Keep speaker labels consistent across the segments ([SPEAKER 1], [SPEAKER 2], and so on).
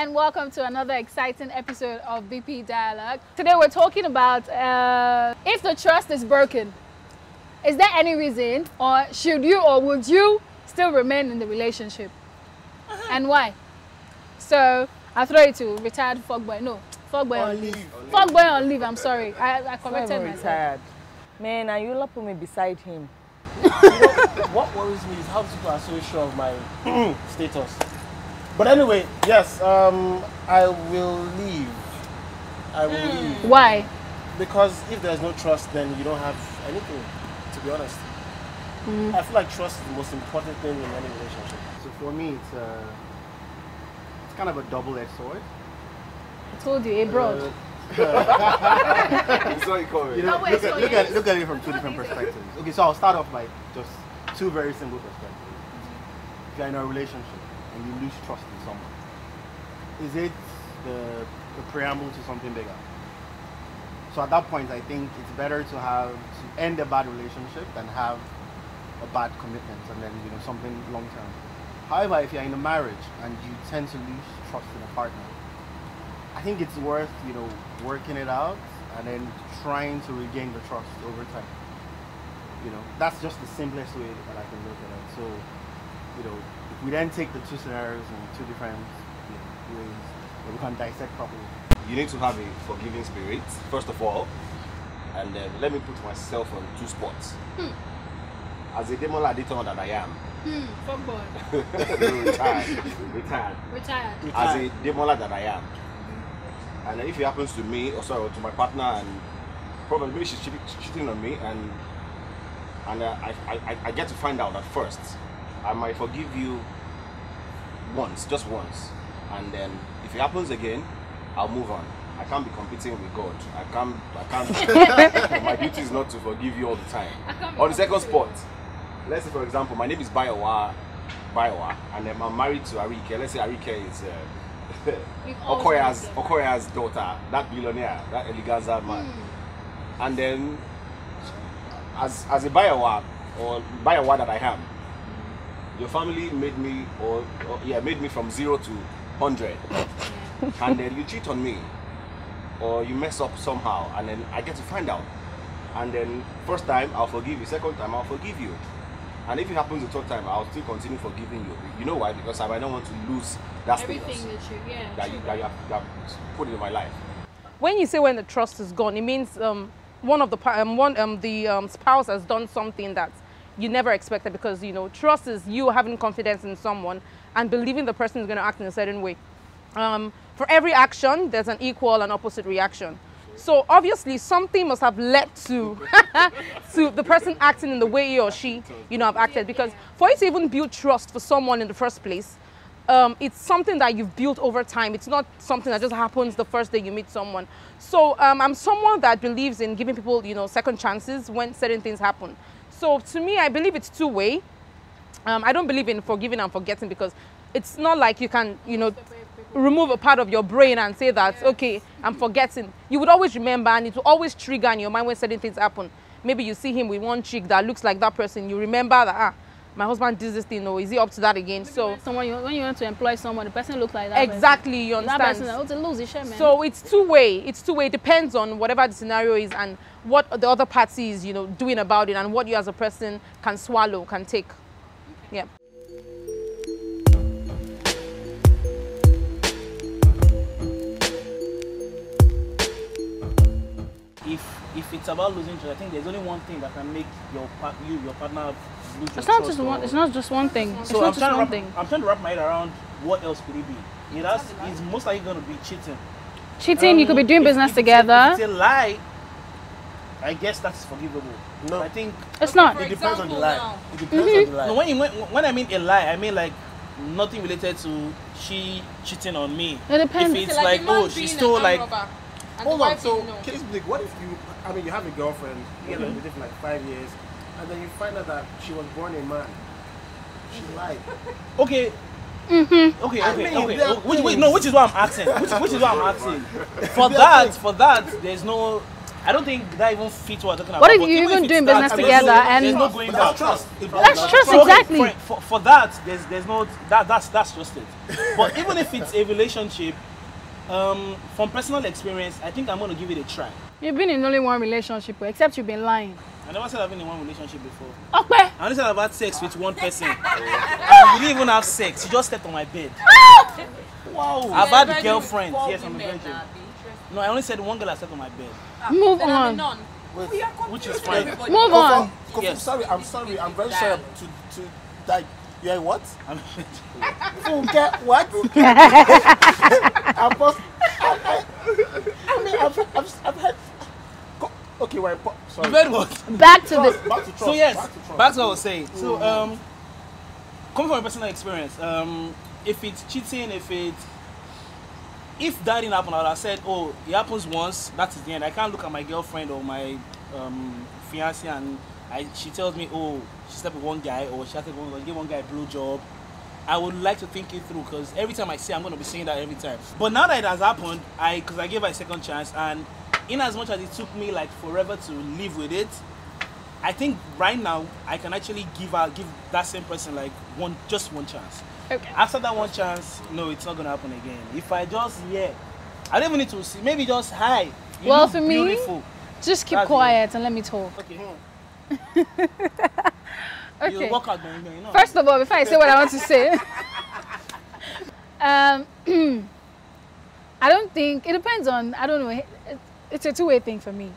[SPEAKER 1] and welcome to another exciting episode of BP Dialogue. Today we're talking about if the trust is broken, is there any reason or should you or would you still remain in the relationship? And why? So I'll throw it to retired fuckboy. No, fuckboy on leave. Fuckboy on leave, I'm sorry. I corrected myself.
[SPEAKER 2] Retired. Man, and you put me beside him.
[SPEAKER 3] What worries me is how people are so sure of my status. But anyway, yes, I will leave. I will leave.
[SPEAKER 1] Why?
[SPEAKER 3] Because if there's no trust, then you don't have anything, to be honest. I feel like trust is the most important thing in any relationship.
[SPEAKER 4] So for me, it's kind of a double-edged sword.
[SPEAKER 1] I told you, broad.
[SPEAKER 4] You know, look at it from two different perspectives. Okay, so I'll start off by just two very simple perspectives. If you're in a relationship and you lose trust in someone, is it the preamble to something bigger? So at that point, I think it's better to end a bad relationship than have a bad commitment and then something long term. However, if you're in a marriage and you tend to lose trust in a partner, I think it's worth working it out and then trying to regain the trust over time. That's just the simplest way that I can look at it. So, if we then take the two scenarios in two different ways, we can dissect properly.
[SPEAKER 5] You need to have a forgiving spirit, first of all, and then let me put myself on two spots. As a demon editor that I am.
[SPEAKER 1] Fuckboy.
[SPEAKER 5] Retired. As a demon that I am. And if it happens to me, or sorry, to my partner, and probably she's cheating on me, and I get to find out at first, I might forgive you once, just once, and then if it happens again, I'll move on. I can't be competing with God. I can't. My duty is not to forgive you all the time. On the second spot, let's say for example, my name is Bayowa, and then I'm married to Arike. Let's say Arike is Okoya's daughter, that billionaire, that eleganza man. And then, as a Bayowa that I am, your family made me, made me from 0 to 100, and then you cheat on me, or you mess up somehow, and then I get to find out, and then first time I'll forgive you, second time I'll forgive you. And if it happens the third time, I'll still continue forgiving you. You know why? Because I don't want to lose that status that you have put in my life.
[SPEAKER 2] When you say when the trust is gone, it means the spouse has done something that you never expected, because trust is you having confidence in someone and believing the person is going to act in a certain way. For every action, there's an equal and opposite reaction. So obviously something must have led to to the person acting in the way he or she have acted, because for you to even build trust for someone in the first place, it's something that you've built over time. It's not something that just happens the first day you meet someone. So I'm someone that believes in giving people second chances when certain things happen. So to me, I believe it's two-way. I don't believe in forgiving and forgetting, because it's not like you can remove a part of your brain and say that, okay, I'm forgetting. You would always remember, and it will always trigger in your mind when certain things happen. Maybe you see him with one chick that looks like that person. You remember that, my husband did this thing, or is he up to that again? Maybe so
[SPEAKER 1] when you want to employ someone, the person looks like that.
[SPEAKER 2] Exactly, you understand.
[SPEAKER 1] That person, lose his shit, man.
[SPEAKER 2] So it's two-way. It's two-way. It depends on whatever the scenario is and what the other party is, doing about it, and what you as a person can swallow, can take. Yeah.
[SPEAKER 3] If it's about losing trust, I think there's only one thing that can make your partner lose your
[SPEAKER 1] It's
[SPEAKER 3] trust.
[SPEAKER 1] not just one. It's not just one thing. It's not just one thing.
[SPEAKER 3] I'm trying to wrap my head around what else could it be. It's most likely going to be cheating.
[SPEAKER 1] Cheating. You could be doing business together.
[SPEAKER 3] If it's a lie, I guess that's forgivable. No, I think
[SPEAKER 1] it's not.
[SPEAKER 3] It depends on the lie. It depends on the lie. No, when I mean a lie, I mean like nothing related to she cheating on me.
[SPEAKER 1] It depends.
[SPEAKER 3] If it's like she stole like.
[SPEAKER 4] Hold on, so case big, what if you have a girlfriend, you've been with her for like 5 years, and then you find out that she was born a man? She lied.
[SPEAKER 3] Okay. Okay. Which is what I'm asking. Which is what I'm asking. For that, there's no
[SPEAKER 6] I don't think that even fits what we're talking about.
[SPEAKER 1] What if
[SPEAKER 6] But
[SPEAKER 1] you
[SPEAKER 6] even
[SPEAKER 1] even
[SPEAKER 6] if
[SPEAKER 1] doing
[SPEAKER 6] it's
[SPEAKER 1] business
[SPEAKER 6] that,
[SPEAKER 1] together and
[SPEAKER 6] there's no going back.
[SPEAKER 3] Trust.
[SPEAKER 1] that's trust
[SPEAKER 6] So, okay,
[SPEAKER 1] exactly.
[SPEAKER 6] for that, there's no that's just it. But even if it's a relationship, from personal experience, I think I'm gonna give it a try.
[SPEAKER 1] You've been in only one relationship, except you've been lying.
[SPEAKER 6] I never said I've been in one relationship before.
[SPEAKER 1] Okay.
[SPEAKER 6] I only said I've had sex with one person. And we didn't even have sex. She just slept on my bed.
[SPEAKER 1] Wow.
[SPEAKER 6] I've had girlfriends. Yes, I'm a virgin. No, I only said one girl has slept on my bed.
[SPEAKER 1] Move on.
[SPEAKER 6] Which is fine.
[SPEAKER 1] Move on.
[SPEAKER 3] Kofu,
[SPEAKER 6] Yes.
[SPEAKER 3] sorry, I'm very sorry to like you're what?
[SPEAKER 6] I'm
[SPEAKER 3] Funke, what? I've had. Okay, wait. Sorry.
[SPEAKER 6] You heard what?
[SPEAKER 1] Back to the.
[SPEAKER 3] Back to trust.
[SPEAKER 6] So yes,
[SPEAKER 3] Back to trust.
[SPEAKER 6] back to what I was saying. So coming from a personal experience, if it's cheating, if that didn't happen, I would have said, oh, it happens once, that is the end. I can't look at my girlfriend or my fiancé and she tells me, oh, she slept with one guy or she gave one guy a blue job. I would like to think it through because every time I say, I'm going to be saying that every time. But now that it has happened, because I gave her a second chance, and in as much as it took me like forever to live with it, I think right now I can actually give that same person like just one chance.
[SPEAKER 1] Okay.
[SPEAKER 6] After that one chance, no, it's not gonna happen again. If I just I don't even need to see. Maybe just hi. You
[SPEAKER 1] Well,
[SPEAKER 6] look
[SPEAKER 1] for me,
[SPEAKER 6] beautiful.
[SPEAKER 1] just keep
[SPEAKER 6] That's
[SPEAKER 1] quiet and let me talk.
[SPEAKER 6] Okay.
[SPEAKER 1] Okay.
[SPEAKER 6] You walk out, man. You know.
[SPEAKER 1] First of all, before I say what I want to say, I don't think it depends on. I don't know. It's a two-way thing for me.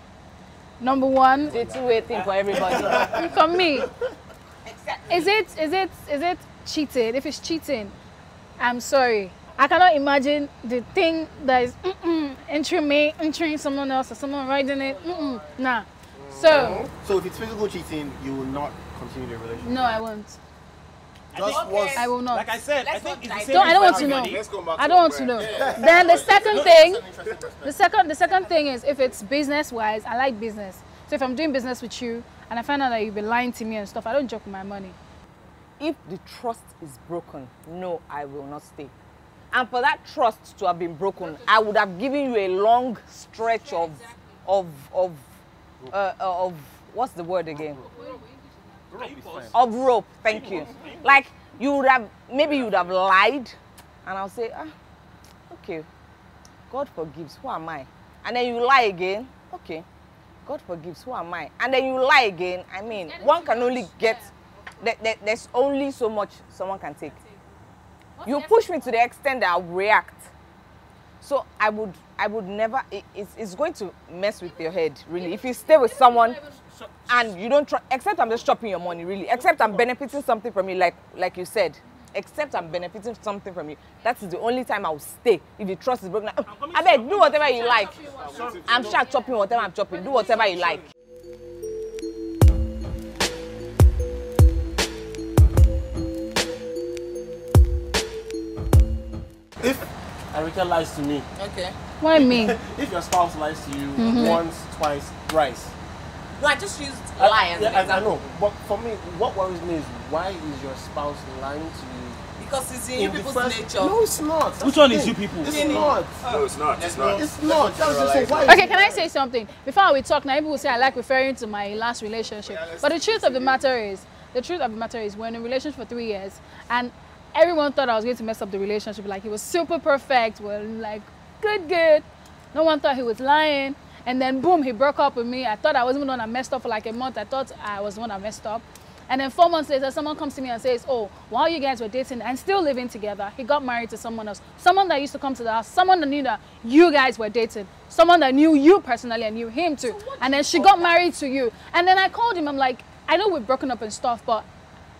[SPEAKER 1] Number one,
[SPEAKER 2] It's a two-way thing for everybody.
[SPEAKER 1] for me, is it cheating? If it's cheating, I'm sorry. I cannot imagine the thing that is entering someone else or someone riding it. Nah. So
[SPEAKER 4] So if it's physical cheating, you will not continue the relationship.
[SPEAKER 1] no, I won't.
[SPEAKER 3] Just once.
[SPEAKER 1] I will not.
[SPEAKER 6] Like I said, I think it's the same.
[SPEAKER 1] Don't, I don't
[SPEAKER 6] for
[SPEAKER 1] want to know.
[SPEAKER 6] everybody.
[SPEAKER 5] Let's come back
[SPEAKER 1] I
[SPEAKER 5] to
[SPEAKER 1] don't want to know. Then the second thing, the second thing is if it's business wise, I like business. So if I'm doing business with you and I find out that you've been lying to me and stuff, I don't joke with my money.
[SPEAKER 2] If the trust is broken, no, I will not stay. And for that trust to have been broken, I would have given you a long stretch of what's the word again? Of rope. Thank you. Like you would have, maybe you would have lied, and I'll say, okay, God forgives. Who am I? And then you lie again. Okay, God forgives. Who am I? And then you lie again. I mean, one can only get. There's only so much someone can take. You push me to the extent that I'll react. So I would never. It's going to mess with your head, really. If you stay with someone and you don't except I'm just chopping your money, really. Except I'm benefiting something from you, like you said. Except I'm benefiting something from you. That is the only time I will stay. If the trust is broken, I beg, do whatever you like. I'm sure chopping whatever I'm chopping. Do whatever you like.
[SPEAKER 3] If Erika lies to me,
[SPEAKER 7] Okay.
[SPEAKER 1] Why me?
[SPEAKER 3] if your spouse lies to you once, twice, thrice.
[SPEAKER 7] No, I just used lie as an
[SPEAKER 3] I
[SPEAKER 7] example.
[SPEAKER 3] know. But for me, what worries me is why is your spouse lying to you?
[SPEAKER 7] Because it's in you
[SPEAKER 3] the
[SPEAKER 7] people's
[SPEAKER 3] first-
[SPEAKER 7] nature.
[SPEAKER 3] No, it's not. That's
[SPEAKER 6] Which
[SPEAKER 3] the
[SPEAKER 6] one is
[SPEAKER 3] thing.
[SPEAKER 6] you people?
[SPEAKER 3] It's not.
[SPEAKER 5] No, it's not. It's not.
[SPEAKER 3] It's not. That's just so why.
[SPEAKER 1] Okay, can I say something? Before we talk, now people will say I like referring to my last relationship. But the truth of the matter is, we're in a relationship for 3 years, and everyone thought I was going to mess up the relationship. Like he was super perfect, we're like good. No one thought he was lying, and then boom, he broke up with me. I thought I wasn't the one that messed up for like a month. I thought I was the one that messed up. And then 4 months later, someone comes to me and says, oh, while you guys were dating and still living together, he got married to someone else. Someone that used to come to the house, someone that knew that you guys were dating, someone that knew you personally and knew him too. And then she got married to you. And then I called him, I'm like, I know we've broken up and stuff, but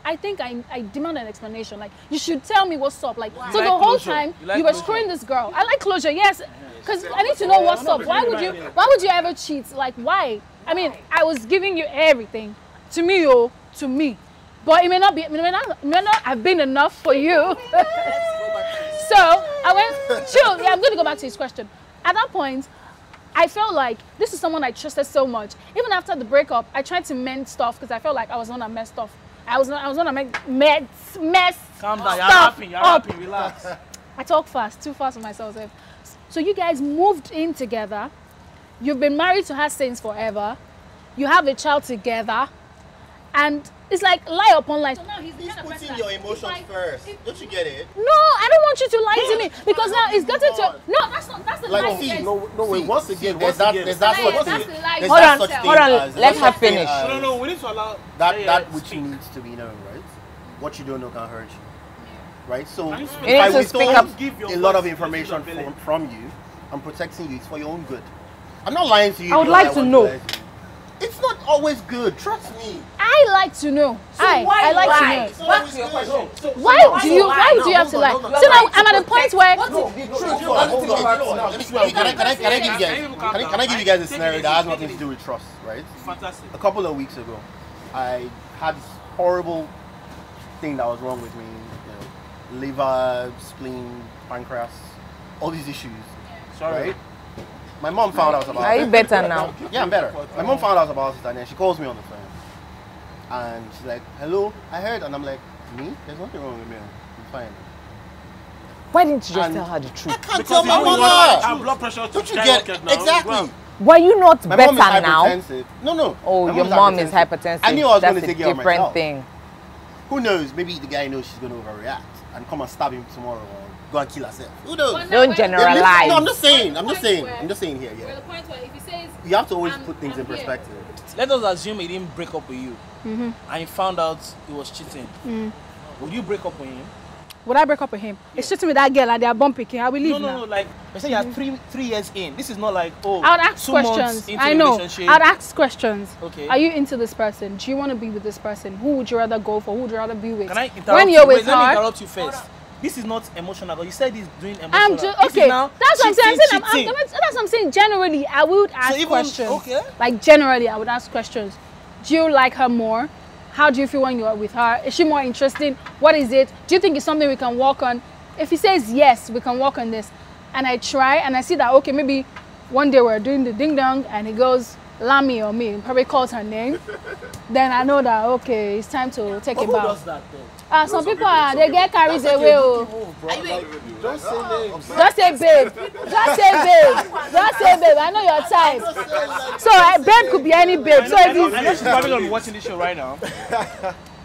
[SPEAKER 1] I think I demand an explanation. Like, you should tell me what's up. Like, so
[SPEAKER 6] You
[SPEAKER 1] the
[SPEAKER 6] like
[SPEAKER 1] whole
[SPEAKER 6] closure.
[SPEAKER 1] time,
[SPEAKER 6] You like
[SPEAKER 1] you were
[SPEAKER 6] closure.
[SPEAKER 1] screwing this girl. I like closure, yes. Because I need to know what's up. Why would you ever cheat? Like, why? I mean, I was giving you everything. To me, to me. But it may not have been enough for you. So I went, chill. Yeah, I'm going to go back to his question. At that point, I felt like this is someone I trusted so much. Even after the breakup, I tried to mend stuff because I felt like I was the one that messed up. I was the one that mess
[SPEAKER 6] Calm down.
[SPEAKER 1] stuff
[SPEAKER 6] You're
[SPEAKER 1] up.
[SPEAKER 6] rapping. Relax.
[SPEAKER 1] I talk fast, too fast for myself. So you guys moved in together. you've been married to her since forever, you have a child together, and it's like lie upon lie. So now he's
[SPEAKER 4] putting your emotions first. Don't you get it?
[SPEAKER 1] No, I don't want you to lie to me because now it's getting to no. That's the
[SPEAKER 3] Like,
[SPEAKER 1] lie.
[SPEAKER 3] see, no, wait. Once again,
[SPEAKER 4] There's that
[SPEAKER 1] That's the lie.
[SPEAKER 4] there's
[SPEAKER 1] Hold
[SPEAKER 4] that
[SPEAKER 1] on,
[SPEAKER 4] such
[SPEAKER 1] hold
[SPEAKER 4] thing
[SPEAKER 7] on,
[SPEAKER 4] as-
[SPEAKER 7] let
[SPEAKER 4] there's
[SPEAKER 7] her
[SPEAKER 4] such thing
[SPEAKER 7] finish.
[SPEAKER 4] as
[SPEAKER 6] No, we need to allow
[SPEAKER 4] that which needs to be known, right? What you don't know can hurt you, right? So
[SPEAKER 6] Can you
[SPEAKER 4] if
[SPEAKER 6] speak
[SPEAKER 7] You
[SPEAKER 4] I
[SPEAKER 7] need to speak
[SPEAKER 4] withhold
[SPEAKER 7] up.
[SPEAKER 6] Give your
[SPEAKER 4] a lot of
[SPEAKER 6] voice,
[SPEAKER 4] information
[SPEAKER 6] this is a
[SPEAKER 4] from you, I'm protecting you. It's for your own good. I'm not lying to you.
[SPEAKER 7] I would
[SPEAKER 4] because
[SPEAKER 7] like to
[SPEAKER 4] want
[SPEAKER 7] know.
[SPEAKER 4] lie to you. It's not always good. Trust me.
[SPEAKER 1] I like to know. I like to know.
[SPEAKER 4] It's not
[SPEAKER 7] Back
[SPEAKER 4] always
[SPEAKER 7] to your
[SPEAKER 4] good.
[SPEAKER 7] question.
[SPEAKER 1] Why do you have to lie?
[SPEAKER 4] hold on.
[SPEAKER 1] So now I'm at a point where
[SPEAKER 7] What if the truth
[SPEAKER 4] Hold on,
[SPEAKER 7] doesn't
[SPEAKER 4] hold
[SPEAKER 7] hurt
[SPEAKER 4] on.
[SPEAKER 7] you?
[SPEAKER 4] Now, can I give you guys? Can I give you guys a scenario that has nothing to do with trust, right?
[SPEAKER 6] Fantastic.
[SPEAKER 4] A couple of weeks ago, I had this horrible thing that was wrong with me. You know, liver, spleen, pancreas, all these issues.
[SPEAKER 6] Sorry.
[SPEAKER 4] Right? My mom found out about
[SPEAKER 7] Are you
[SPEAKER 4] it.
[SPEAKER 7] better now?
[SPEAKER 4] Yeah, I'm better. My mom found out about it and then she calls me on the phone. And she's like, hello, I heard. And I'm like, me? There's nothing wrong with me. I'm fine.
[SPEAKER 7] Why didn't you just
[SPEAKER 4] And-
[SPEAKER 7] tell her the
[SPEAKER 4] I
[SPEAKER 7] truth?
[SPEAKER 4] can't
[SPEAKER 6] Because
[SPEAKER 4] tell
[SPEAKER 6] you
[SPEAKER 4] my
[SPEAKER 6] don't want
[SPEAKER 4] mother.
[SPEAKER 6] our blood pressure to
[SPEAKER 4] Don't you get
[SPEAKER 6] skyrocket now.
[SPEAKER 4] exactly?
[SPEAKER 6] Well,
[SPEAKER 7] Were you not
[SPEAKER 4] My
[SPEAKER 7] better
[SPEAKER 4] mom is
[SPEAKER 7] now?
[SPEAKER 4] hypertensive. No.
[SPEAKER 7] Oh,
[SPEAKER 4] My
[SPEAKER 7] your mom is hypertensive.
[SPEAKER 4] I knew I was
[SPEAKER 7] That's
[SPEAKER 4] going to
[SPEAKER 7] a
[SPEAKER 4] take care of
[SPEAKER 7] different
[SPEAKER 4] myself.
[SPEAKER 7] thing.
[SPEAKER 4] Who knows? Maybe the guy knows she's going to overreact and come and stab him tomorrow or go and kill herself. Who knows?
[SPEAKER 1] But
[SPEAKER 7] Don't
[SPEAKER 1] We're
[SPEAKER 7] generalize.
[SPEAKER 4] No, I'm just saying.
[SPEAKER 1] We're
[SPEAKER 4] I'm
[SPEAKER 1] the
[SPEAKER 4] just
[SPEAKER 1] point
[SPEAKER 4] saying.
[SPEAKER 1] where-
[SPEAKER 4] I'm just saying here.
[SPEAKER 1] we're
[SPEAKER 4] Yeah.
[SPEAKER 1] at the point where if he says
[SPEAKER 4] You have to always
[SPEAKER 1] I'm-
[SPEAKER 4] put things
[SPEAKER 1] I'm
[SPEAKER 4] in
[SPEAKER 1] here.
[SPEAKER 4] perspective.
[SPEAKER 6] let us assume he didn't break up with you, and you found out he was cheating. Would you break up with him?
[SPEAKER 1] would I break up with him? It's shooting with that girl and they are bumping. I will leave
[SPEAKER 6] No,
[SPEAKER 1] now.
[SPEAKER 6] like I said, you're three years in. This is not like, oh,
[SPEAKER 1] I would ask
[SPEAKER 6] 2 months
[SPEAKER 1] questions.
[SPEAKER 6] into
[SPEAKER 1] I
[SPEAKER 6] the
[SPEAKER 1] know.
[SPEAKER 6] relationship.
[SPEAKER 1] I'd ask questions.
[SPEAKER 6] Okay.
[SPEAKER 1] Are you into this person? Do you want to be with this person? Who would you rather go for? Who would you rather be with?
[SPEAKER 6] Can I interrupt
[SPEAKER 1] When
[SPEAKER 6] you?
[SPEAKER 1] you're
[SPEAKER 6] Wait,
[SPEAKER 1] with
[SPEAKER 6] let me
[SPEAKER 1] her,
[SPEAKER 6] interrupt you first. This is not emotional. You said he's doing emotional.
[SPEAKER 1] I'm just
[SPEAKER 6] This is
[SPEAKER 1] okay.
[SPEAKER 6] now
[SPEAKER 1] That's what I'm saying.
[SPEAKER 6] cheating, cheating.
[SPEAKER 1] That's what I'm saying. Generally, I would ask
[SPEAKER 6] even-
[SPEAKER 1] questions.
[SPEAKER 6] okay.
[SPEAKER 1] Like generally, I would ask questions. Do you like her more? How do you feel when you're with her? Is she more interesting? What is it? Do you think it's something we can work on? If he says yes, we can work on this, and I try and I see that okay, maybe one day we're doing the ding dong and he goes Lami or me, probably calls her name, then I know that okay, it's time to take
[SPEAKER 6] But
[SPEAKER 1] a
[SPEAKER 6] who
[SPEAKER 1] bow.
[SPEAKER 6] does that though?
[SPEAKER 1] Some people they get carried away. Oh.
[SPEAKER 3] Don't say names.
[SPEAKER 1] Just say babe. Just say babe. Just say babe. I know your type. So babe could be any babe. So
[SPEAKER 6] I
[SPEAKER 1] if
[SPEAKER 6] know
[SPEAKER 1] it's
[SPEAKER 6] she's probably gonna be watching this show right now.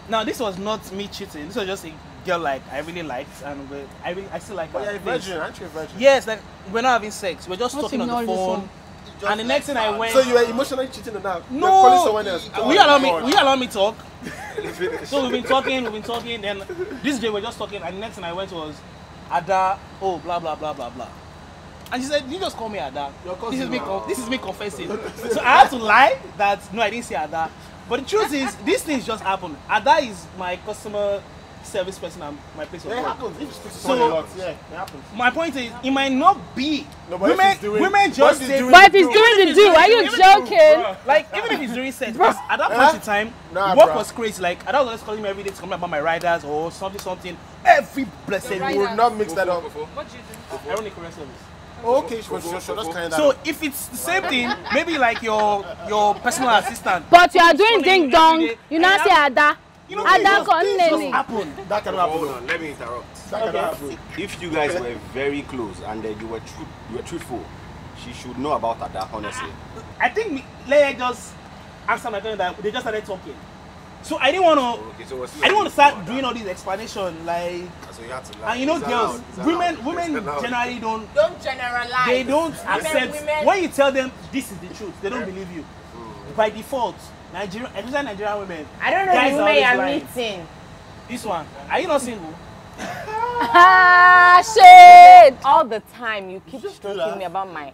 [SPEAKER 6] Now this was not me cheating. This was just a girl like I really liked, and I still like her.
[SPEAKER 3] But you're a
[SPEAKER 6] Please.
[SPEAKER 3] virgin, aren't you a virgin?
[SPEAKER 6] Yes, like we're not having sex. We're just
[SPEAKER 1] What's
[SPEAKER 6] talking on the
[SPEAKER 1] ignore this
[SPEAKER 6] phone.
[SPEAKER 1] one?
[SPEAKER 6] And the next thing I went.
[SPEAKER 3] So you were emotionally cheating on her? You're
[SPEAKER 6] No,
[SPEAKER 3] calling someone else.
[SPEAKER 6] will you allow me talk? So we've been talking, then this day we're just talking, and the next thing I went was Ada, oh blah blah blah blah blah. And she said, you just call me Ada. This is me confessing. So I had to lie that no, I didn't say Ada. But the truth is, these things just happen. Ada is my customer service person at my place of
[SPEAKER 3] It
[SPEAKER 6] work.
[SPEAKER 3] happens. If you speak to
[SPEAKER 6] So-
[SPEAKER 3] someone a lot, yeah, it happens.
[SPEAKER 6] My point is, it might not be.
[SPEAKER 3] No, but if he's doing-
[SPEAKER 6] women
[SPEAKER 3] but
[SPEAKER 6] just
[SPEAKER 3] if he's
[SPEAKER 6] say.
[SPEAKER 3] doing
[SPEAKER 1] but if he's doing the do, are you joking?
[SPEAKER 6] Like, even if he's doing sex, because at that point in time,
[SPEAKER 3] Nah,
[SPEAKER 6] work
[SPEAKER 3] bruh.
[SPEAKER 6] was crazy. Like, I was always calling me every day to complain about my riders or something. Every blessed
[SPEAKER 3] You
[SPEAKER 6] day.
[SPEAKER 3] will not mix that up.
[SPEAKER 6] Ironic career service.
[SPEAKER 3] Oh, okay, sure. That's kind of.
[SPEAKER 6] So, if it's the same thing, maybe like your personal assistant.
[SPEAKER 1] But you are doing
[SPEAKER 6] Calling
[SPEAKER 1] ding
[SPEAKER 6] me
[SPEAKER 1] dong.
[SPEAKER 6] every day,
[SPEAKER 1] You now say Ada.
[SPEAKER 6] You know,
[SPEAKER 1] Ada
[SPEAKER 6] things
[SPEAKER 1] con
[SPEAKER 6] just
[SPEAKER 1] nene.
[SPEAKER 6] happen.
[SPEAKER 3] that can
[SPEAKER 5] Hold
[SPEAKER 3] happen.
[SPEAKER 5] on, let me interrupt.
[SPEAKER 3] That can happen.
[SPEAKER 5] If you guys were very close and then you were truthful, she should know about Ada, honestly.
[SPEAKER 6] I think Leia just answered my question that they just started talking. So I didn't want to.
[SPEAKER 5] Okay, so
[SPEAKER 6] I didn't want to start doing all these explanation like.
[SPEAKER 5] So you have to lie.
[SPEAKER 6] And you know,
[SPEAKER 5] It's
[SPEAKER 6] girls,
[SPEAKER 5] allowed. It's allowed.
[SPEAKER 6] women
[SPEAKER 5] It's allowed.
[SPEAKER 6] generally don't.
[SPEAKER 7] Don't generalize.
[SPEAKER 6] They don't
[SPEAKER 7] I mean,
[SPEAKER 6] accept
[SPEAKER 7] women-
[SPEAKER 6] when you tell them this is the truth. They don't believe you. By default, especially Nigerian women.
[SPEAKER 7] I don't know
[SPEAKER 6] guys
[SPEAKER 7] the
[SPEAKER 6] are
[SPEAKER 7] women
[SPEAKER 6] always
[SPEAKER 7] you're
[SPEAKER 6] lying.
[SPEAKER 7] meeting.
[SPEAKER 6] This one, are you not single?
[SPEAKER 1] Ah, shit.
[SPEAKER 7] All the time you keep stroking me about my.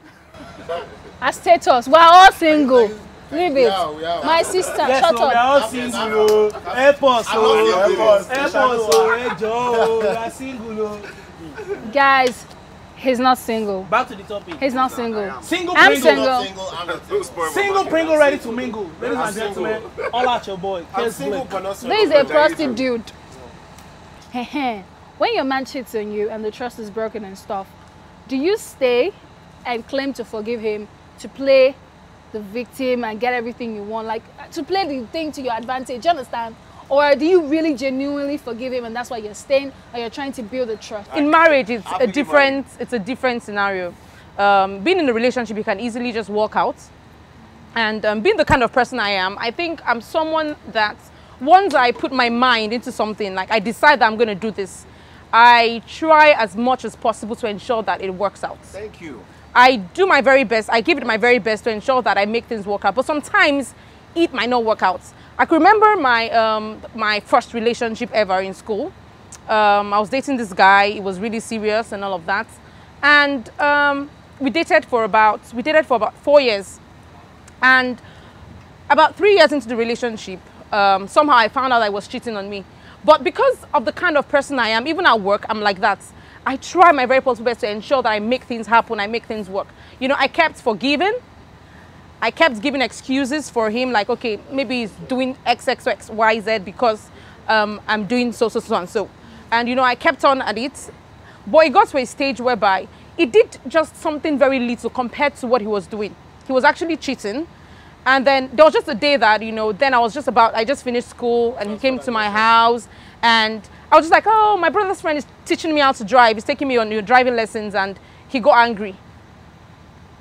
[SPEAKER 1] A status. We're all single. Leave it.
[SPEAKER 3] Yeah, we are.
[SPEAKER 1] My sister,
[SPEAKER 6] Yes,
[SPEAKER 1] shut
[SPEAKER 6] so we are
[SPEAKER 1] up.
[SPEAKER 6] all single. Oh. Help us, oh. Help us, oh. Hey, Joe, we are single. Oh.
[SPEAKER 1] Guys, he's not single.
[SPEAKER 6] Back to the topic.
[SPEAKER 1] He's not single.
[SPEAKER 6] Single
[SPEAKER 1] I'm
[SPEAKER 6] Pringle.
[SPEAKER 1] single.
[SPEAKER 5] Don't spoil my
[SPEAKER 6] Single
[SPEAKER 5] market.
[SPEAKER 6] Pringle ready to mingle. Ladies
[SPEAKER 3] I'm
[SPEAKER 6] and gentlemen, all out your boy.
[SPEAKER 3] I'm
[SPEAKER 6] Case
[SPEAKER 3] single,
[SPEAKER 6] Blake.
[SPEAKER 3] but not single.
[SPEAKER 1] This is a prostitute. When your man cheats on you and the trust is broken and stuff, do you stay and claim to forgive him, to play the victim and get everything you want, like to play the thing to your advantage, you understand? Or do you really genuinely forgive him and that's why you're staying, or you're trying to build a trust?
[SPEAKER 2] In marriage, it's
[SPEAKER 5] Happily
[SPEAKER 2] a different scenario. being in a relationship, you can easily just walk out. And being the kind of person I am, I think I'm someone that once I put my mind into something, like I decide that I'm going to do this, I try as much as possible to ensure that it works out.
[SPEAKER 5] Thank you.
[SPEAKER 2] I do my very best. I give it my very best to ensure that I make things work out. But sometimes it might not work out. I can remember my first relationship ever in school. I was dating this guy. It was really serious and all of that. And we dated for about 4 years. And about 3 years into the relationship, somehow I found out I was cheating on me. But because of the kind of person I am, even at work, I'm like that. I try my very possible best to ensure that I make things happen, I make things work. You know, I kept forgiving. I kept giving excuses for him, like, okay, maybe he's doing X, X, X, Y, Z because I'm doing so, so, so, and so. And, you know, I kept on at it. But it got to a stage whereby it did just something very little compared to what he was doing. He was actually cheating. And then there was just a day that, you know, then I just finished school and he came to my house and I was just like, oh, my brother's friend is teaching me how to drive. He's taking me on driving lessons and he got angry.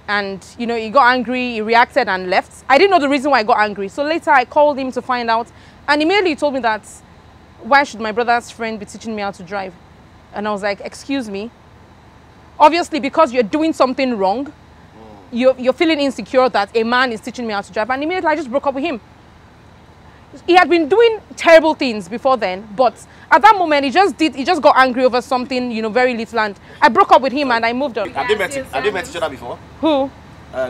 [SPEAKER 2] And, you know, he got angry, he reacted and left. I didn't know the reason why I got angry. So later I called him to find out and immediately he told me that, why should my brother's friend be teaching me how to drive? And I was like, excuse me. Obviously, because you're doing something wrong, you're feeling insecure that a man is teaching me how to drive. And immediately I just broke up with him. He had been doing terrible things before then, but at that moment he just got angry over something, you know, very little, and I broke up with him and I moved on.
[SPEAKER 5] Have they met each other before?
[SPEAKER 2] Who?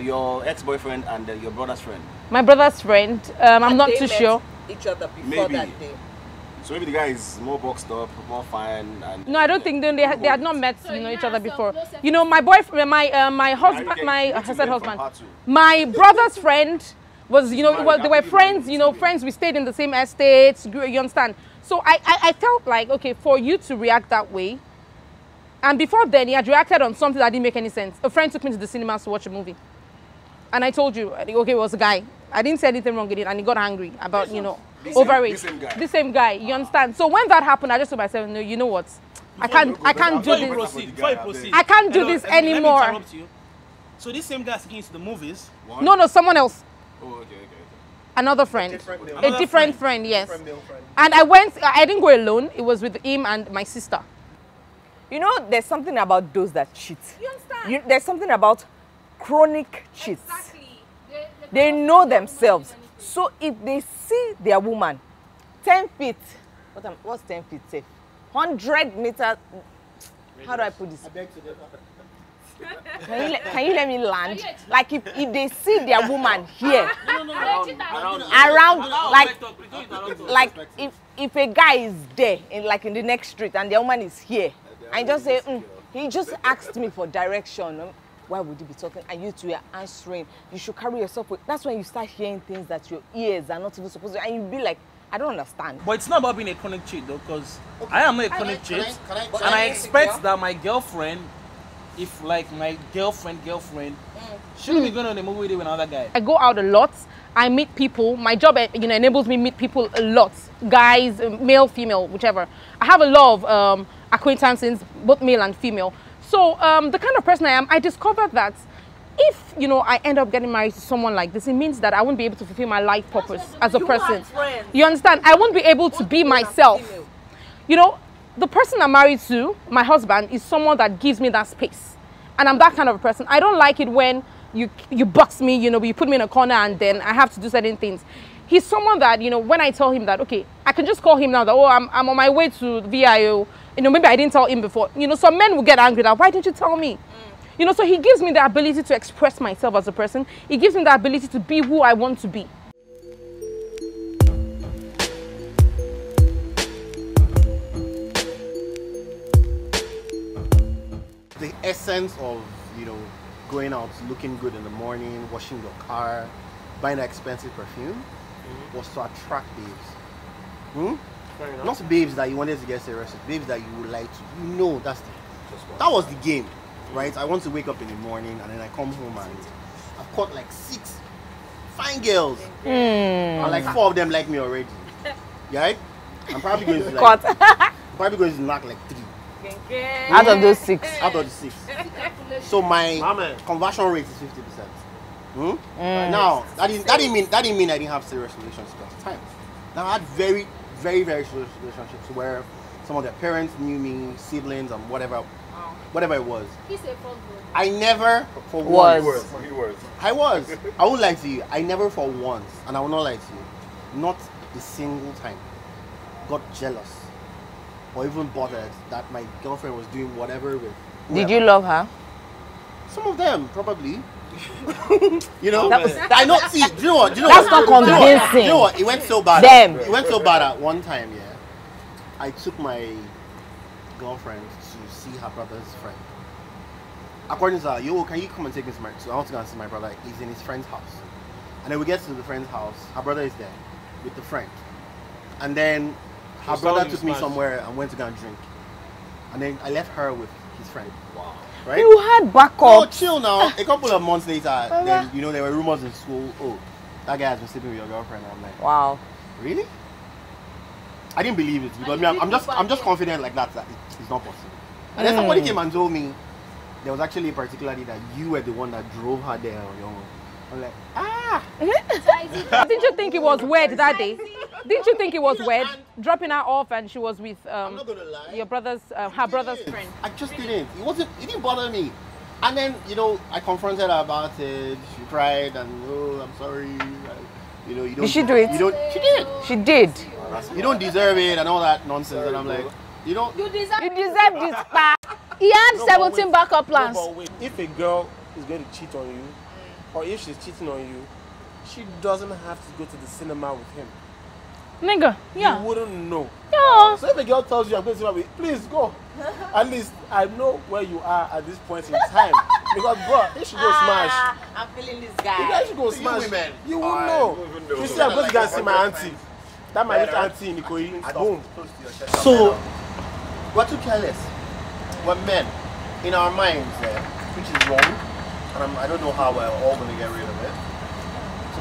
[SPEAKER 5] Your ex-boyfriend and your brother's friend.
[SPEAKER 2] My brother's friend. I'm not too sure.
[SPEAKER 7] Each other before
[SPEAKER 5] Maybe.
[SPEAKER 7] that day.
[SPEAKER 5] So maybe the guy is more boxed up, more fine. And
[SPEAKER 2] No, I don't think they had not met, you know, each other before. You know, my boyfriend, my husband, my brother's friend was, you know, they were friends, you know, friends. We stayed in the same estates. You understand? So I felt like, okay, for you to react that way, and before then he had reacted on something that didn't make any sense. A friend took me to the cinemas to watch a movie, and I told you, okay, it was a guy. I didn't say anything wrong with it, and he got angry about, you know, over it. The same guy. You understand? So when that happened, I just told myself, no, you know what? I can't do this.
[SPEAKER 6] Before you proceed,
[SPEAKER 2] I can't do this anymore.
[SPEAKER 6] Let me interrupt you. So this same guy is taking you to the movies.
[SPEAKER 2] No, someone else.
[SPEAKER 5] Oh, okay.
[SPEAKER 2] Another friend. A different friend, yes.
[SPEAKER 3] Male friend.
[SPEAKER 2] And I didn't go alone. It was with him and my sister.
[SPEAKER 7] You know, there's something about those that cheat.
[SPEAKER 2] You understand?
[SPEAKER 7] There's something about chronic cheats.
[SPEAKER 2] Exactly.
[SPEAKER 7] They know themselves. So if they see their woman 10 feet, what's 10 feet safe? 100 meters. How do I put this? Can you let me land? Like if they see their woman here, around, like if a guy is there in the next street and the woman is here, I just say, he just asked me for direction. Why would you be talking? And you two are answering. You should carry yourself with. That's when you start hearing things that your ears are not even supposed to. And you'll be like, I don't understand.
[SPEAKER 6] But it's not about being a chronic cheat though, because I am not a chronic cheat. And I expect that my girlfriend, if like my girlfriend, shouldn't be going on a movie with another guy.
[SPEAKER 2] I go out a lot. I meet people. My job, you know, enables me to meet people a lot. Guys, male, female, whichever. I have a lot of acquaintances, both male and female. So the kind of person I am, I discovered that if, you know, I end up getting married to someone like this, it means that I won't be able to fulfill my life purpose as a person. You understand? I won't be able to be myself. You know, the person I'm married to, my husband, is someone that gives me that space. And I'm that kind of a person. I don't like it when you box me, you know, you put me in a corner and then I have to do certain things. He's someone that, you know, when I tell him that, okay, I can just call him now that, oh, I'm on my way to VIO. You know, maybe I didn't tell him before. You know, some men will get angry that, why didn't you tell me? You know, so he gives me the ability to express myself as a person. He gives me the ability to be who I want to be.
[SPEAKER 4] The essence of, you know, going out, looking good in the morning, washing your car, buying an expensive perfume, was to attract babes. Not babes that you wanted to get serious with, babes that you would like to. You know, that was the game, right? I want to wake up in the morning and then I come home and I've caught like 6 fine girls, and like 4 of them like me already. Yeah, right? I'm probably going to knock like 3.
[SPEAKER 7] Out of those 6.
[SPEAKER 4] Out of the 6. So my conversion rate is 50%. Now that didn't mean I didn't have serious relationships at the time. Now I had very, very, very serious relationships where some of their parents knew me, siblings, and whatever it was.
[SPEAKER 1] He's a fuckboy.
[SPEAKER 4] I never for once. I won't lie to you. I never for once, and I will not lie to you, not a single time got jealous or even bothered that my girlfriend was doing whatever with whoever.
[SPEAKER 7] Did you love her?
[SPEAKER 4] Some of them probably. You know, I know. See, do you know what?
[SPEAKER 7] That's not convincing.
[SPEAKER 4] Do you know what? It went so bad. It went so bad at one time. Yeah, I took my girlfriend to see her brother's friend. According to her, yo, can you come and take me to my? So I want to go and see my brother. He's in his friend's house, and then we get to the friend's house. Her brother is there with the friend, and then her brother took me somewhere and went to go and drink, and then I left her with his friend. Wow. Right?
[SPEAKER 7] You had backup.
[SPEAKER 4] No, chill now. A couple of months later, then you know there were rumors in school. Oh, that guy has been sleeping with your girlfriend. And I'm like,
[SPEAKER 7] wow,
[SPEAKER 4] really? I didn't believe it because I'm just confident like that it's not possible. And then somebody came and told me there was actually a particular day that you were the one that drove her there on your own. I'm like,
[SPEAKER 2] Didn't you think it was weird that day? Didn't you think it was weird dropping her off and she was with
[SPEAKER 4] I'm not gonna lie.
[SPEAKER 2] your brother's her brother's friend?
[SPEAKER 4] I just didn't. It didn't bother me. And then you know I confronted her about it. She cried and I'm sorry. You know you don't.
[SPEAKER 7] Did she do it?
[SPEAKER 4] You don't. She did.
[SPEAKER 7] She did.
[SPEAKER 4] You don't deserve it and all that nonsense. And I'm like, you don't.
[SPEAKER 1] You deserve
[SPEAKER 7] this part.
[SPEAKER 1] He had 17 backup plans.
[SPEAKER 3] No, but wait. If a girl is going to cheat on you, or if she's cheating on you, she doesn't have to go to the cinema with him.
[SPEAKER 1] Nigga, yeah.
[SPEAKER 3] You wouldn't know.
[SPEAKER 1] Yeah.
[SPEAKER 3] So if a girl tells you I'm going to cinema with, please go. At least I know where you are at this point in time. Because bro, if she go smash,
[SPEAKER 7] I'm feeling this
[SPEAKER 3] if
[SPEAKER 7] guy.
[SPEAKER 3] she go smash,
[SPEAKER 4] women.
[SPEAKER 3] you will know. You see, I'm going to go and see my auntie. That my little auntie in Ikoyi. Boom.
[SPEAKER 4] So we're too careless. We're men in our minds, which is wrong. And I don't know how we're all going to get rid of it.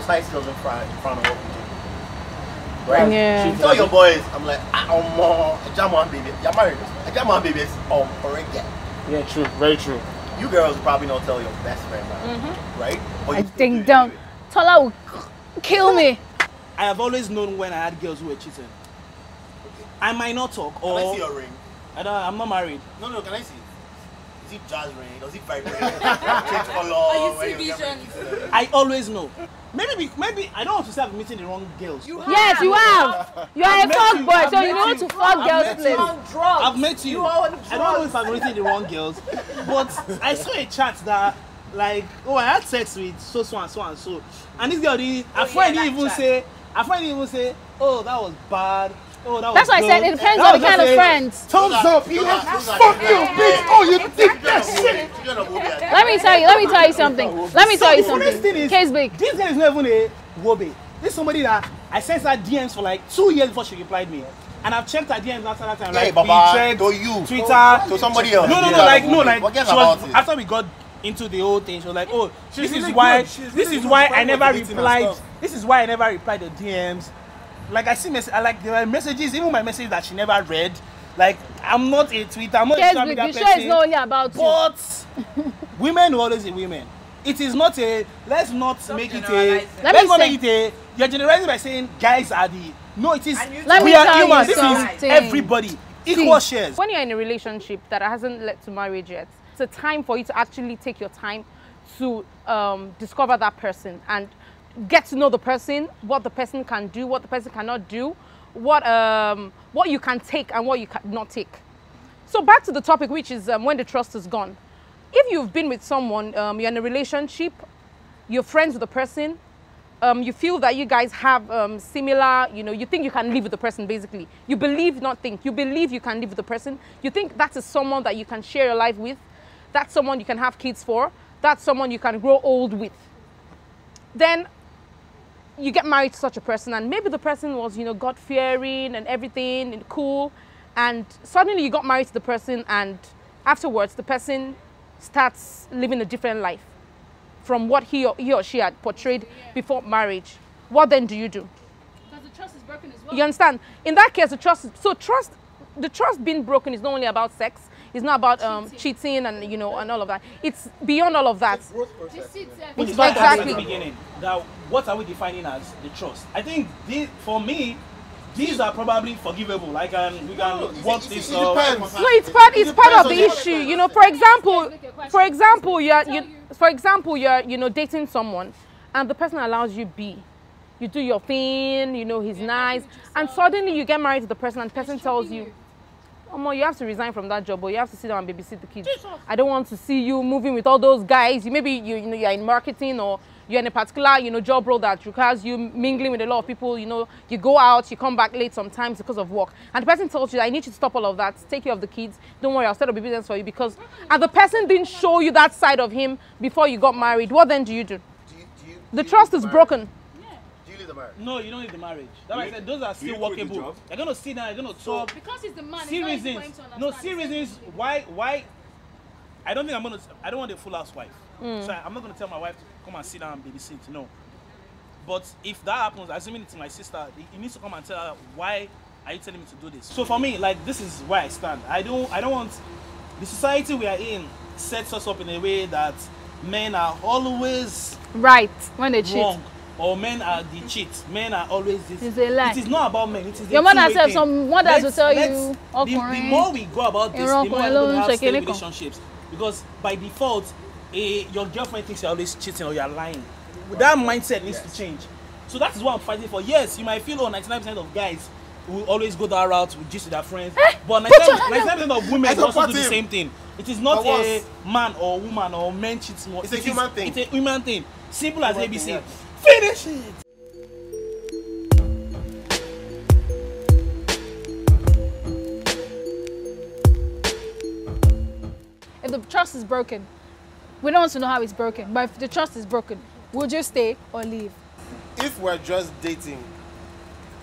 [SPEAKER 4] Society doesn't frown on what we do. Right?
[SPEAKER 2] Yeah.
[SPEAKER 4] Tell your boys, I'm like, a German baby. You're married. A German baby is already.
[SPEAKER 3] Yeah, true. Very true.
[SPEAKER 4] You girls will probably not tell your best friend that, right? But
[SPEAKER 1] I think down. Tola will kill me.
[SPEAKER 6] I have always known when I had girls who were cheating. I might not talk or...
[SPEAKER 4] Can I see your ring?
[SPEAKER 6] I'm not married.
[SPEAKER 4] No, can I see? Is it jazz ring? Does it vibrate? Change color?
[SPEAKER 6] I always know. Maybe I don't want to say I've meeting the wrong girls.
[SPEAKER 1] Yes, you have. You are a fuck boy, so you know to fuck girls place.
[SPEAKER 6] I've met you. I don't know if I've meeting the wrong girls, but I saw a chat that like, oh, I had sex with so and so, and this girl didn't. I find even say, oh, that was bad. Oh, that
[SPEAKER 1] That's
[SPEAKER 6] was
[SPEAKER 1] why I said it depends on the kind of friends.
[SPEAKER 6] Thumbs up, you have fuck you, bitch. Oh, you think that shit.
[SPEAKER 1] Let me tell you something. Case big.
[SPEAKER 6] This guy is not even a wobe. This is somebody that I sent her DMs for like 2 years before she replied me. And I've checked her DMs after that time.
[SPEAKER 4] Hey,
[SPEAKER 6] like
[SPEAKER 4] Baba, to you.
[SPEAKER 6] Twitter.
[SPEAKER 4] To somebody else.
[SPEAKER 6] No, like she was, after we got into the whole thing, she was like, oh, this is why I never replied. This is why I never replied the DMs. Like I see there were messages, even my message that she never read. Like I'm not a Twitter, I'm not a social media person.
[SPEAKER 1] It's not only about you.
[SPEAKER 6] But women will always be women. It is not a. Let's not make it a. You're generalizing by saying guys are the. No, it is. We are human. This is everybody. Equal shares.
[SPEAKER 2] When you're in a relationship that hasn't led to marriage yet, it's a time for you to actually take your time to discover that person and get to know the person, what the person can do, what the person cannot do, what you can take and what you cannot take. So back to the topic, which is when the trust is gone. If you've been with someone, you're in a relationship, you're friends with the person, you feel that you guys have similar, you think you can live with the person basically. You believe, not think, you believe you can live with the person. You think that is someone that you can share your life with. That's someone you can have kids for. That's someone you can grow old with. Then you get married to such a person and maybe the person was, God-fearing and everything and cool. And suddenly you got married to the person and afterwards the person starts living a different life from what he or she had portrayed before marriage. What then do you do?
[SPEAKER 1] Because the trust is broken as well.
[SPEAKER 2] You understand? In that case, the trust the trust being broken is not only about sex. It's not about cheating and and all of that. It's beyond all of that.
[SPEAKER 6] Which is why I said at the beginning that what are we defining as the trust? I think for me, these are probably forgivable. Like we can work this.
[SPEAKER 2] No, it's part of the issue. For example, you're dating someone, and the person allows you be. You do your thing. He's nice, and suddenly you get married to the person, and the person tells you, you have to resign from that job, or you have to sit down and babysit the kids. I don't want to see you moving with all those guys. Maybe you're in marketing, or you're in a particular job role that requires you mingling with a lot of people. You go out, you come back late sometimes because of work, and the person tells you, I need you to stop all of that, take care of the kids, don't worry, I'll set up a business for you, and the person didn't show you that side of him before you got married. What then do you do? The trust is broken.
[SPEAKER 6] No, you don't need the marriage. That's why I said those are still workable. You're gonna sit down, you're gonna talk.
[SPEAKER 1] Because it's the man.
[SPEAKER 6] See reasons. No, see reasons why. I don't want a full housewife. So I'm not gonna tell my wife to come and sit down and babysit. No. But if that happens, assuming it's my sister, he needs to come and tell her, why are you telling me to do this? So for me, like, this is where I stand. I don't want the society we are in sets us up in a way that men are always
[SPEAKER 1] right when they
[SPEAKER 6] wrong.
[SPEAKER 1] cheat.
[SPEAKER 6] Or men are the cheat. Men are always this.
[SPEAKER 1] It's a lie.
[SPEAKER 6] It is not about men. It is
[SPEAKER 1] your mother said some mothers will tell you.
[SPEAKER 6] The more we go about this, the more we're going to have stable relationships. Because by default, your girlfriend thinks you're always cheating or you're lying. That mindset needs to change. So that is what I'm fighting for. Yes, you might feel 99% of guys will always go that route with just with their friends. But 99% of women also do the same thing. It is not a man or woman or men cheats more.
[SPEAKER 3] It's a human thing.
[SPEAKER 6] It's a human thing. Simple as ABC. Finish it!
[SPEAKER 1] If the trust is broken, we don't want to know how it's broken, but if the trust is broken, would you stay or leave?
[SPEAKER 3] If we're just dating,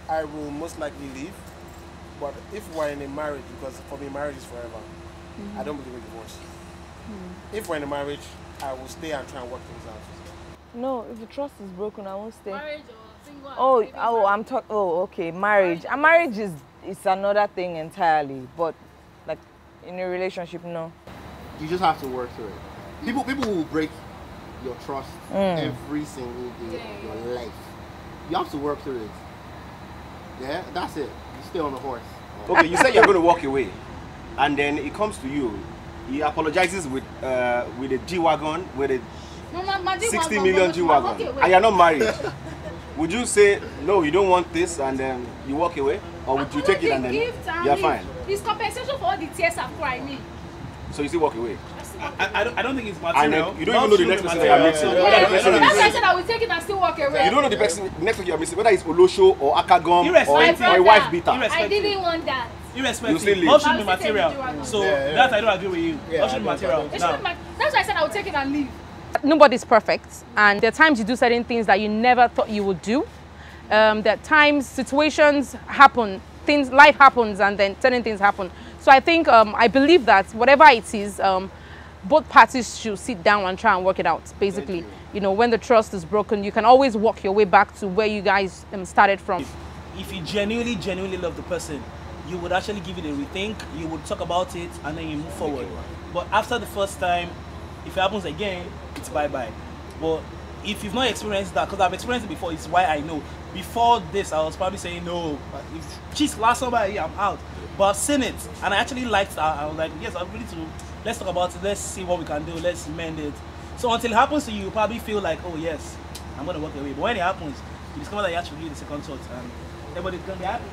[SPEAKER 3] I will most likely leave. But if we're in a marriage, because for me marriage is forever, I don't believe in divorce. If we're in a marriage, I will stay and try and work things out.
[SPEAKER 7] No, if the trust is broken, I won't stay.
[SPEAKER 1] Marriage or single?
[SPEAKER 7] I'm talking. Oh, okay, marriage. A marriage is another thing entirely. But like in a relationship, no.
[SPEAKER 4] You just have to work through it. People will break your trust every single day of your life. You have to work through it. Yeah, that's it. You stay on the horse.
[SPEAKER 5] Okay, you said you're going to walk away, and then it comes to you. He apologizes with a G-Wagon, with a 60 million G-Wagon, and you're not married. Would you say, no, you don't want this, and then you walk away? Or would you take it and then you're fine?
[SPEAKER 1] It's compensation for all the tears I've cried.
[SPEAKER 5] So you still walk away?
[SPEAKER 6] I don't think it's material.
[SPEAKER 5] And you don't even know the next person you're missing.
[SPEAKER 1] That's why I said I will take it and still walk away.
[SPEAKER 5] You don't know the next person you're missing, whether it's Olosho or Akagom or a wife beater.
[SPEAKER 1] I didn't want that.
[SPEAKER 6] Irrespective. All should be material. So that I don't agree with you. All should be material.
[SPEAKER 1] That's why I said I will take it and leave.
[SPEAKER 2] Nobody's perfect, and there are times you do certain things that you never thought you would do. There are times situations happen, life happens, and then certain things happen. So I think I believe that whatever it is, both parties should sit down and try and work it out. Basically, when the trust is broken, you can always walk your way back to where you guys started from.
[SPEAKER 6] If you genuinely love the person, you would actually give it a rethink. You would talk about it, and then you move forward. But after the first time, if it happens again, it's bye-bye. But if you've not experienced that, because I've experienced it before, it's why I know. Before this, I was probably saying, no, if she's last somebody, I'm out. But I've seen it, and I actually liked that. I was like, yes, I'm ready to, let's talk about it, let's see what we can do, let's mend it. So until it happens to you, you probably feel like, oh yes, I'm going to walk away. But when it happens, you discover that you have to give the second thought, and everybody's going to be happy.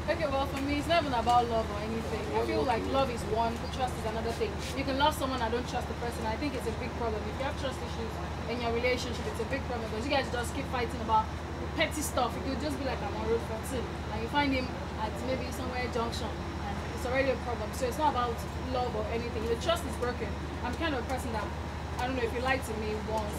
[SPEAKER 1] Okay, well, for me, it's not even about love or anything. I feel like love is one, trust is another thing. You can love someone and don't trust the person. I think it's a big problem. If you have trust issues in your relationship, it's a big problem because you guys just keep fighting about petty stuff. It could just be like I'm on road 14 and you find him at maybe somewhere junction and it's already a problem. So it's not about love or anything. The trust is broken. I'm kind of a person that, I don't know, if you lied to me once.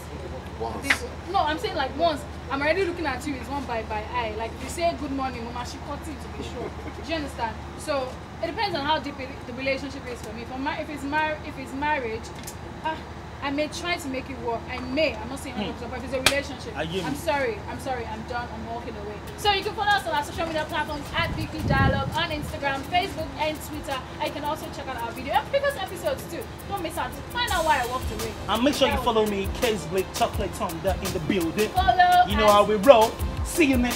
[SPEAKER 1] No, I'm saying like once. I'm already looking at you. It's one by eye. Like if you say good morning, mama, she cut it to be sure. Do you understand? So it depends on how deep the relationship is for me. If it's marriage, I may try to make it work. I'm not saying 100%, but if it's a relationship, I'm sorry, I'm done, I'm walking away. So you can follow us on our social media platforms at BPdialogue on Instagram, Facebook, and Twitter. And you can also check out our video and previous episodes too. Don't miss out. Find out why I walked away.
[SPEAKER 6] And make sure you follow me, Case Blake Chocolate Thunder in the building.
[SPEAKER 1] Follow.
[SPEAKER 6] You know how we roll. See you next